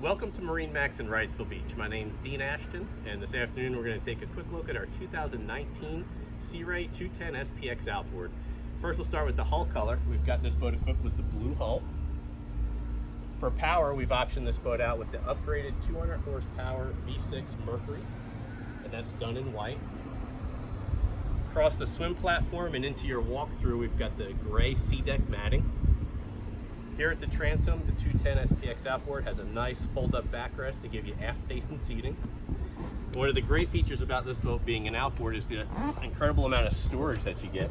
Welcome to MarineMax in Wrightsville Beach. My name's Dean Ashton, and this afternoon we're going to take a quick look at our 2019 Sea Ray 210 SPX Outboard. First we'll start with the hull color. We've got this boat equipped with the blue hull. For power, we've optioned this boat out with the upgraded 200 horsepower V6 Mercury, and that's done in white. Across the swim platform and into your walkthrough, we've got the gray sea deck matting. Here at the transom, the 210 SPX Outboard has a nice fold-up backrest to give you aft-facing seating. One of the great features about this boat being an outboard is the incredible amount of storage that you get.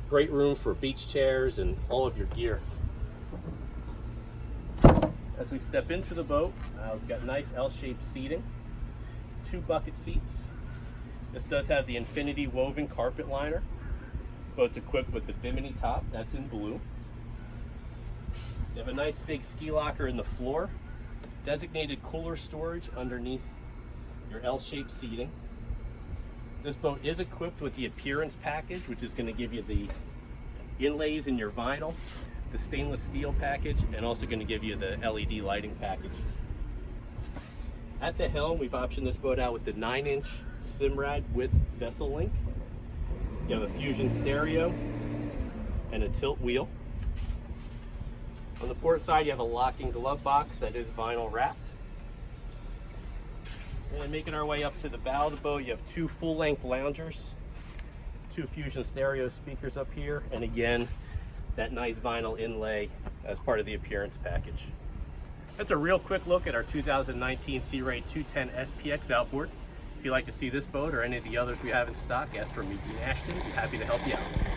Great room for beach chairs and all of your gear. As we step into the boat, we've got nice L-shaped seating, 2 bucket seats. This does have the infinity woven carpet liner. This boat's equipped with the bimini top, that's in blue. You have a nice big ski locker in the floor, designated cooler storage underneath your L-shaped seating. This boat is equipped with the appearance package, which is going to give you the inlays in your vinyl, the stainless steel package, and also going to give you the LED lighting package. At the helm, we've optioned this boat out with the 9-inch Simrad with vessel link. You have a Fusion stereo and a tilt wheel. On the port side, you have a locking glove box that is vinyl wrapped. And making our way up to the bow of the boat, you have 2 full-length loungers, 2 Fusion stereo speakers up here, and again, that nice vinyl inlay as part of the appearance package. That's a real quick look at our 2019 Sea Ray 210 SPX Outboard. If you'd like to see this boat or any of the others we have in stock, ask for me, Dean Ashton. I'd be happy to help you out.